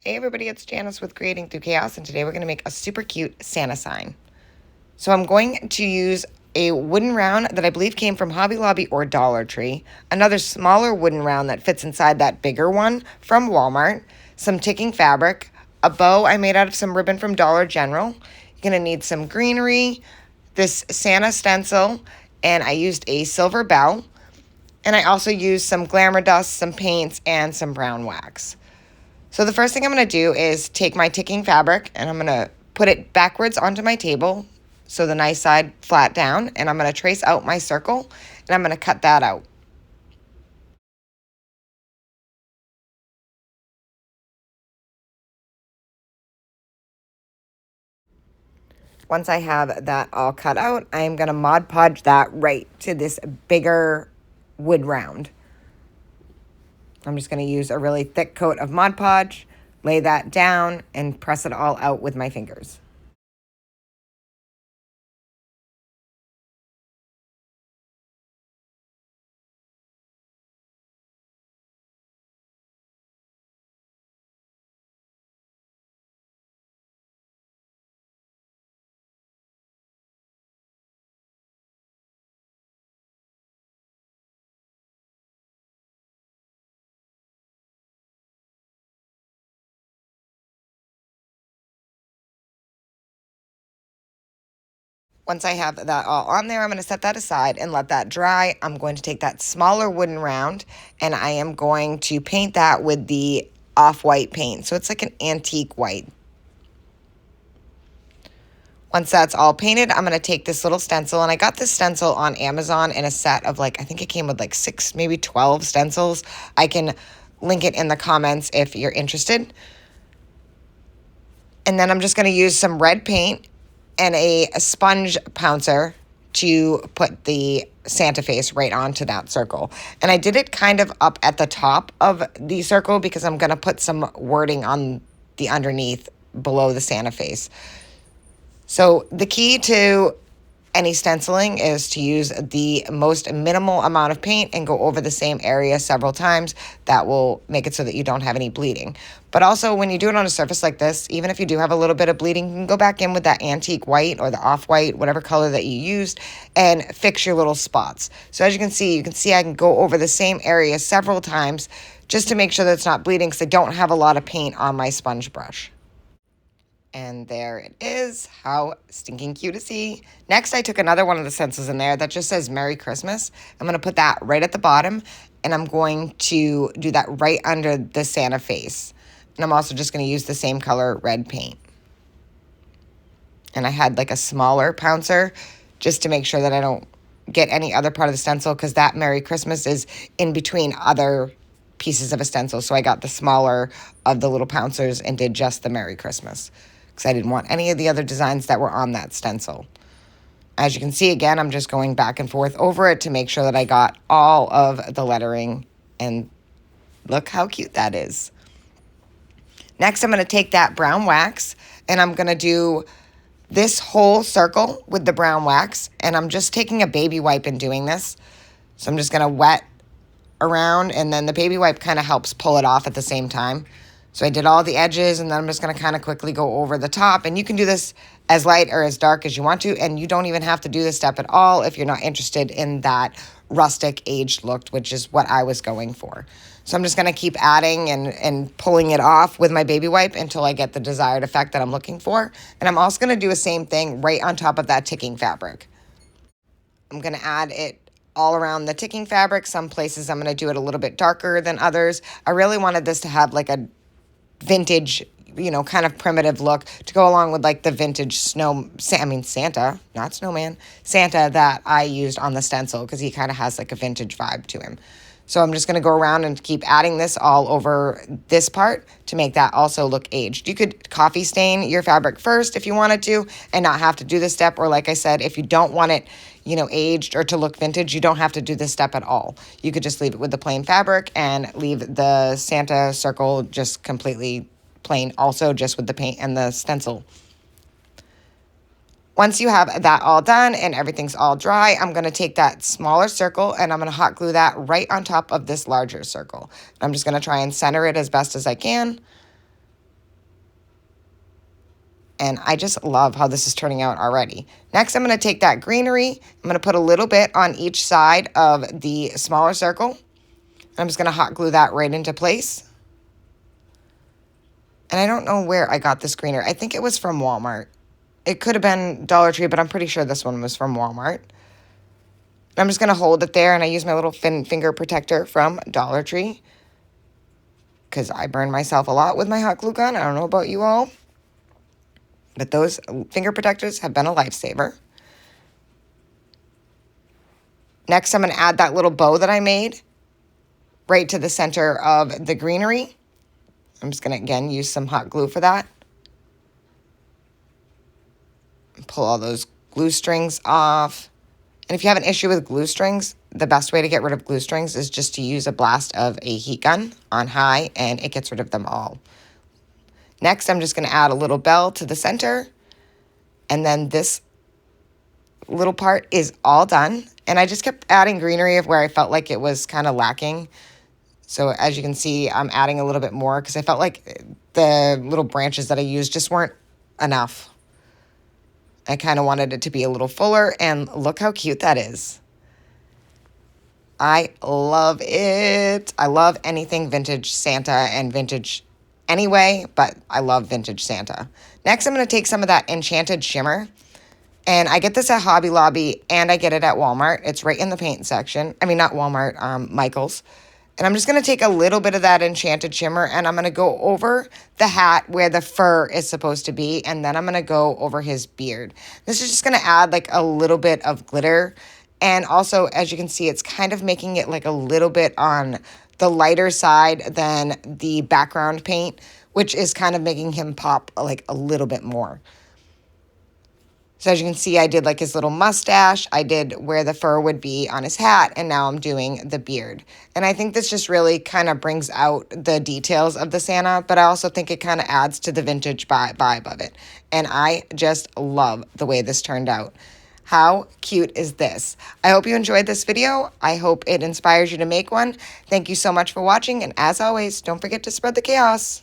Hey everybody, it's Janice with Creating Through Chaos, and today we're going to make a super cute Santa sign. So I'm going to use a wooden round that I believe came from Hobby Lobby or Dollar Tree, another smaller wooden round that fits inside that bigger one from Walmart, some ticking fabric, a bow I made out of some ribbon from Dollar General. You're going to need some greenery, this Santa stencil, and I used a silver bell, and I also used some glamour dust, some paints, and some brown wax. So the first thing I'm going to do is take my ticking fabric and I'm going to put it backwards onto my table, so the nice side flat down, and I'm going to trace out my circle and I'm going to cut that out. Once I have that all cut out, I am going to Mod Podge that right to this bigger wood round. I'm just going to use a really thick coat of Mod Podge, lay that down, and press it all out with my fingers. Once I have that all on there, I'm going to set that aside and let that dry. I'm going to take that smaller wooden round and I am going to paint that with the off-white paint. So it's like an antique white. Once that's all painted, I'm going to take this little stencil, and I got this stencil on Amazon in a set of I think it came with 6, maybe 12 stencils. I can link it in the comments if you're interested. And then I'm just going to use some red paint and a sponge pouncer to put the Santa face right onto that circle. And I did it kind of up at the top of the circle because I'm going to put some wording on the underneath below the Santa face. So the key to any stenciling is to use the most minimal amount of paint and go over the same area several times. That will make it so that you don't have any bleeding. But also, when you do it on a surface like this, even if you do have a little bit of bleeding, you can go back in with that antique white or the off-white, whatever color that you used, and fix your little spots. So as you can see I can go over the same area several times just to make sure that it's not bleeding, because I don't have a lot of paint on my sponge brush. And there it is. How stinking cute to see. Next, I took another one of the stencils in there that just says Merry Christmas. I'm going to put that right at the bottom, and I'm going to do that right under the Santa face. And I'm also just going to use the same color red paint. And I had a smaller pouncer just to make sure that I don't get any other part of the stencil, because that Merry Christmas is in between other pieces of a stencil. So I got the smaller of the little pouncers and did just the Merry Christmas, because I didn't want any of the other designs that were on that stencil. As you can see, again, I'm just going back and forth over it to make sure that I got all of the lettering, and look how cute that is. Next, I'm going to take that brown wax, and I'm going to do this whole circle with the brown wax, and I'm just taking a baby wipe and doing this. So I'm just going to wet around, and then the baby wipe kind of helps pull it off at the same time. So I did all the edges, and then I'm just going to kind of quickly go over the top. And you can do this as light or as dark as you want to, and you don't even have to do this step at all if you're not interested in that rustic aged look, which is what I was going for. So I'm just going to keep adding and pulling it off with my baby wipe until I get the desired effect that I'm looking for. And I'm also going to do the same thing right on top of that ticking fabric. I'm going to add it all around the ticking fabric. Some places I'm going to do it a little bit darker than others. I really wanted this to have a vintage, kind of primitive look to go along with the vintage Santa, not snowman, Santa that I used on the stencil, because he kind of has a vintage vibe to him. So I'm just going to go around and keep adding this all over this part to make that also look aged. You could coffee stain your fabric first if you wanted to and not have to do this step. Or like I said, if you don't want it, aged or to look vintage, you don't have to do this step at all. You could just leave it with the plain fabric and leave the Santa circle just completely plain, also just with the paint and the stencil. Once you have that all done and everything's all dry, I'm going to take that smaller circle and I'm going to hot glue that right on top of this larger circle. I'm just going to try and center it as best as I can. And I just love how this is turning out already. Next, I'm going to take that greenery. I'm going to put a little bit on each side of the smaller circle. I'm just going to hot glue that right into place. And I don't know where I got this greenery. I think it was from Walmart. It could have been Dollar Tree, but I'm pretty sure this one was from Walmart. I'm just going to hold it there, and I use my little finger protector from Dollar Tree because I burn myself a lot with my hot glue gun. I don't know about you all, but those finger protectors have been a lifesaver. Next, I'm going to add that little bow that I made right to the center of the greenery. I'm just going to, again, use some hot glue for that. Pull all those glue strings off. And if you have an issue with glue strings, the best way to get rid of glue strings is just to use a blast of a heat gun on high, and it gets rid of them all. Next, I'm just going to add a little bell to the center, and then this little part is all done. And I just kept adding greenery of where I felt like it was kind of lacking. So as you can see, I'm adding a little bit more because I felt like the little branches that I used just weren't enough. I kind of wanted it to be a little fuller, and look how cute that is. I love it. I love anything vintage Santa and vintage anyway, but I love vintage Santa. Next, I'm going to take some of that enchanted shimmer, and I get this at Hobby Lobby, and I get it at Walmart. It's right in the paint section. I mean, not Walmart, Michael's. And I'm just going to take a little bit of that enchanted shimmer, and I'm going to go over the hat where the fur is supposed to be, and then I'm going to go over his beard. This is just going to add like a little bit of glitter. And also, as you can see, it's kind of making it like a little bit on the lighter side than the background paint, which is kind of making him pop like a little bit more. So as you can see, I did like his little mustache, I did where the fur would be on his hat, and now I'm doing the beard. And I think this just really kind of brings out the details of the Santa, but I also think it kind of adds to the vintage vibe of it. And I just love the way this turned out. How cute is this? I hope you enjoyed this video. I hope it inspires you to make one. Thank you so much for watching, and as always, don't forget to spread the chaos.